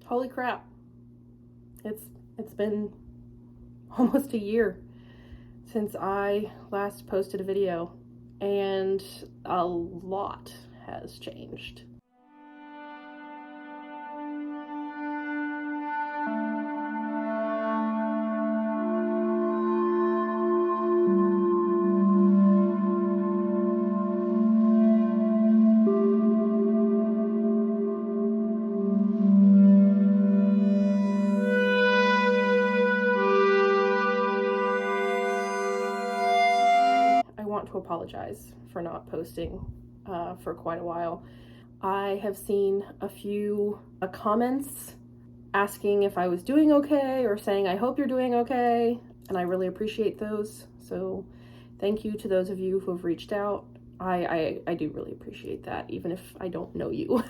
holy crap. It's been almost a year since I last posted a video, and a lot has changed. I want to apologize for not posting for quite a while. I have seen a few comments asking if I was doing okay or saying I hope you're doing okay, and I really appreciate those. So thank you to those of you who have reached out. I do really appreciate that, even if I don't know you.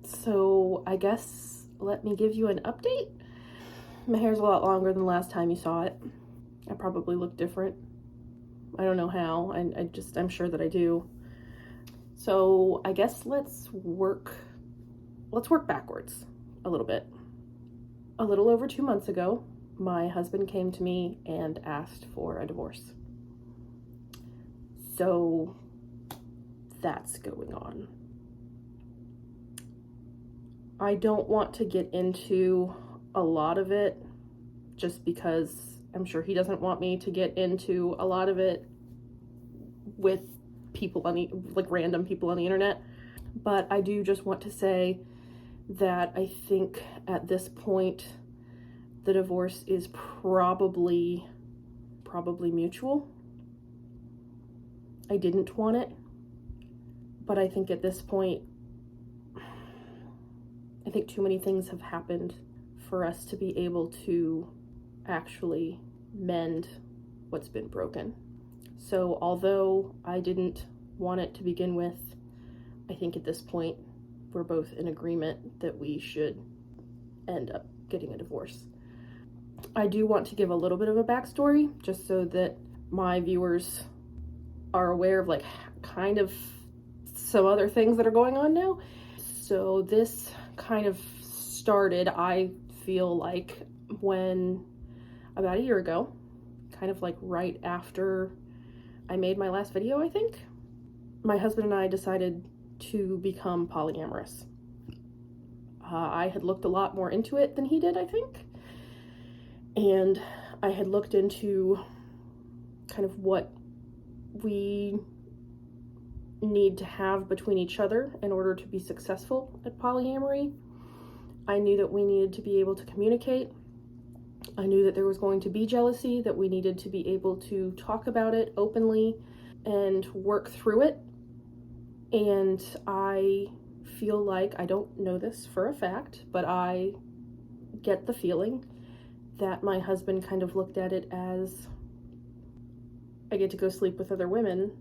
So I guess let me give you an update. My hair's a lot longer than the last time you saw it. I probably look different. I don't know how. I'm sure that I do. So I guess let's work backwards a little bit. A little over 2 months ago, my husband came to me and asked for a divorce. So that's going on. I don't want to get into a lot of it just because I'm sure he doesn't want me to get into a lot of it with people random people on the internet. But I do just want to say that I think at this point the divorce is probably mutual. I didn't want it, but I think at this point, I think too many things have happened for us to be able to actually mend what's been broken. So although I didn't want it to begin with, I think at this point we're both in agreement that we should end up getting a divorce. I do want to give a little bit of a backstory just so that my viewers are aware of kind of some other things that are going on now. So this kind of started, I feel like, when about a year ago, kind of right after I made my last video, I think, my husband and I decided to become polyamorous. I had looked a lot more into it than he did, I think. And I had looked into kind of what we need to have between each other in order to be successful at polyamory. I knew that we needed to be able to communicate. I knew that there was going to be jealousy, that we needed to be able to talk about it openly and work through it. And I feel like, I don't know this for a fact, but I get the feeling that my husband kind of looked at it as, I get to go sleep with other women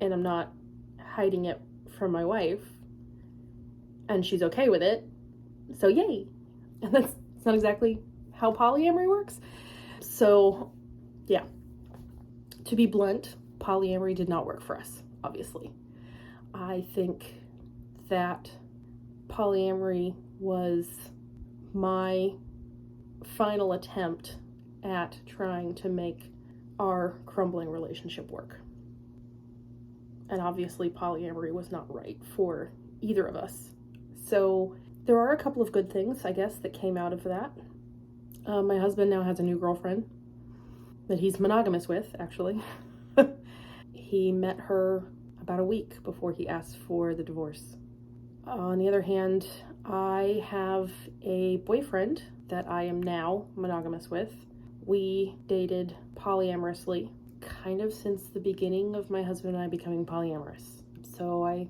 and I'm not hiding it from my wife and she's okay with it, so yay. And that's not exactly how polyamory works. So yeah, to be blunt, polyamory did not work for us, obviously. I think that polyamory was my final attempt at trying to make our crumbling relationship work. And obviously polyamory was not right for either of us. So there are a couple of good things, I guess, that came out of that. My husband now has a new girlfriend that he's monogamous with, actually. He met her about a week before he asked for the divorce. On the other hand, I have a boyfriend that I am now monogamous with. We dated polyamorously kind of since the beginning of my husband and I becoming polyamorous. So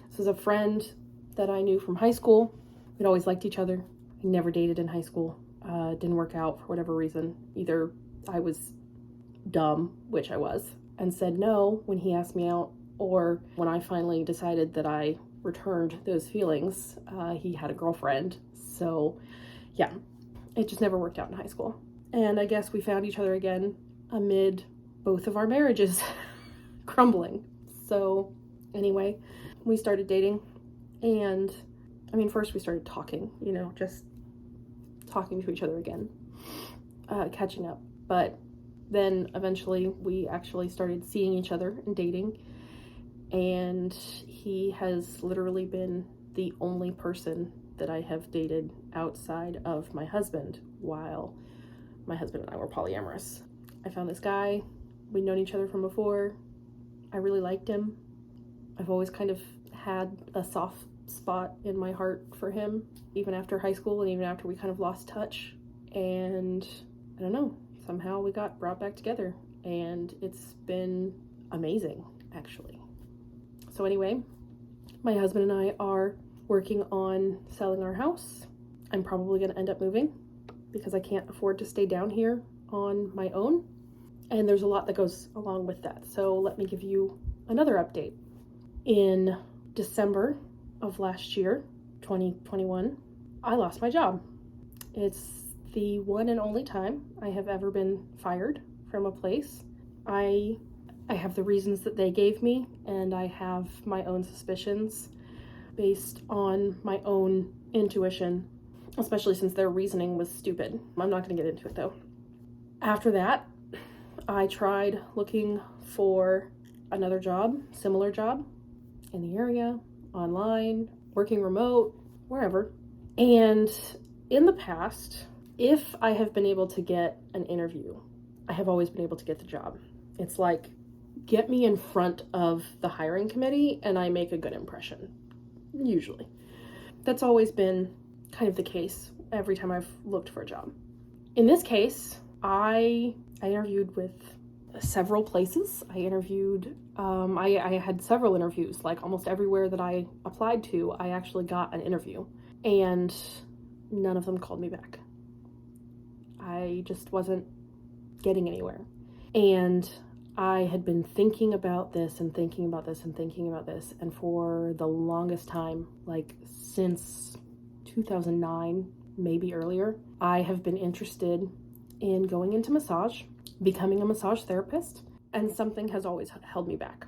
this was a friend that I knew from high school. We'd always liked each other. We never dated in high school. Didn't work out for whatever reason. Either I was dumb, which I was, and said no when he asked me out, or when I finally decided that I returned those feelings, he had a girlfriend. So yeah, it just never worked out in high school. And I guess we found each other again amid both of our marriages crumbling. So anyway, we started dating, and I mean, first we started talking, just talking to each other again, catching up. But then eventually we actually started seeing each other and dating. And he has literally been the only person that I have dated outside of my husband while my husband and I were polyamorous. I found this guy. We'd known each other from before. I really liked him. I've always kind of had a soft spot in my heart for him, even after high school and even after we kind of lost touch. And I don't know, somehow we got brought back together, and it's been amazing, actually. So anyway, my husband and I are working on selling our house. I'm probably going to end up moving because I can't afford to stay down here on my own. And there's a lot that goes along with that. So let me give you another update. In December of last year, 2021, I lost my job. It's the one and only time I have ever been fired from a place. I have the reasons that they gave me, and I have my own suspicions based on my own intuition, especially since their reasoning was stupid. I'm not going to get into it though. After that, I tried looking for another job, similar job, in the area, online, working remote, wherever. And in the past, if I have been able to get an interview, I have always been able to get the job. It's like, get me in front of the hiring committee and I make a good impression, usually. That's always been kind of the case every time I've looked for a job. In this case, I interviewed with several places. I had several interviews, like almost everywhere that I applied to, I actually got an interview, and none of them called me back. I just wasn't getting anywhere. And I had been thinking about this and thinking about this and thinking about this, and for the longest time, like since 2009, maybe earlier, I have been interested in going into massage, becoming a massage therapist, and something has always held me back.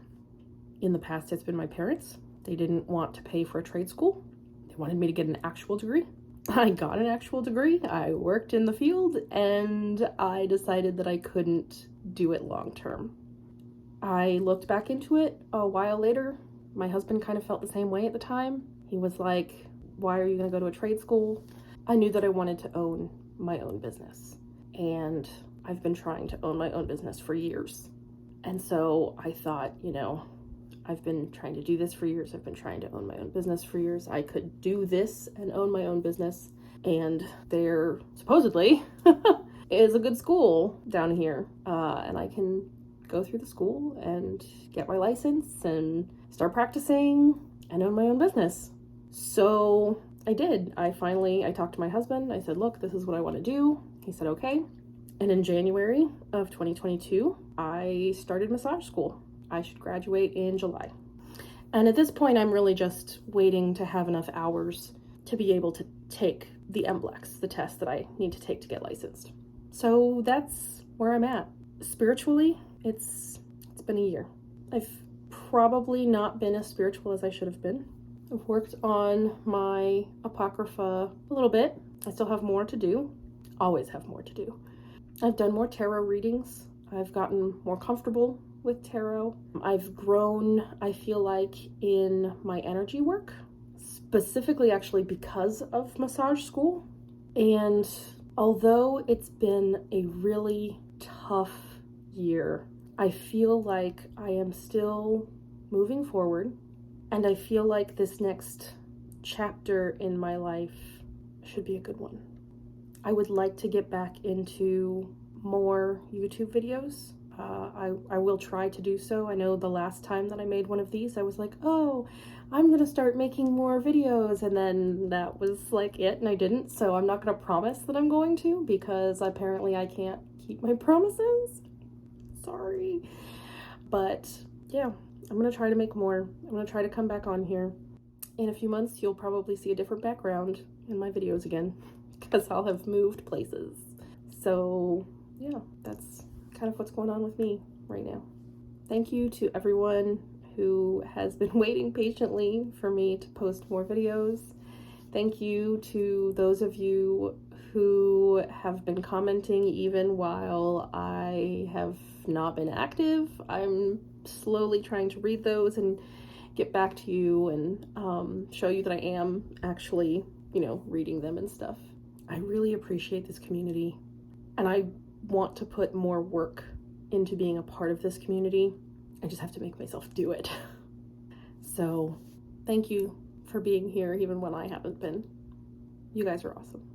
In the past, it's been my parents. They didn't want to pay for a trade school. They wanted me to get an actual degree. I got an actual degree. I worked in the field, and I decided that I couldn't do it long term. I looked back into it a while later. My husband kind of felt the same way at the time. He was like, why are you going to go to a trade school? I knew that I wanted to own my own business, and I've been trying to own my own business for years. And so I thought, I've been trying to do this for years. I've been trying to own my own business for years. I could do this and own my own business. And there supposedly is a good school down here. And I can go through the school and get my license and start practicing and own my own business. So I did. I talked to my husband. I said, look, this is what I want to do. He said, okay. And in January of 2022, I started massage school. I should graduate in July. And at this point, I'm really just waiting to have enough hours to be able to take the MBLEX, the test that I need to take to get licensed. So that's where I'm at. Spiritually, it's been a year. I've probably not been as spiritual as I should have been. I've worked on my Apocrypha a little bit. I still have more to do. Always have more to do. I've done more tarot readings. I've gotten more comfortable with tarot. I've grown, I feel like, in my energy work, specifically actually because of massage school. And although it's been a really tough year, I feel like I am still moving forward, and I feel like this next chapter in my life should be a good one. I would like to get back into more YouTube videos. I will try to do so. I know the last time that I made one of these, I was like, oh, I'm gonna start making more videos, and then that was like it, and I didn't. So I'm not gonna promise that I'm going to, because apparently I can't keep my promises. Sorry. But yeah, I'm gonna try to make more. I'm gonna try to come back on here. In a few months, you'll probably see a different background in my videos again, because I'll have moved places. So yeah, that's kind of what's going on with me right now. Thank you to everyone who has been waiting patiently for me to post more videos. Thank you to those of you who have been commenting even while I have not been active. I'm slowly trying to read those and get back to you and show you that I am actually, reading them and stuff. I really appreciate this community, and I want to put more work into being a part of this community. I just have to make myself do it. So, thank you for being here even when I haven't been. You guys are awesome.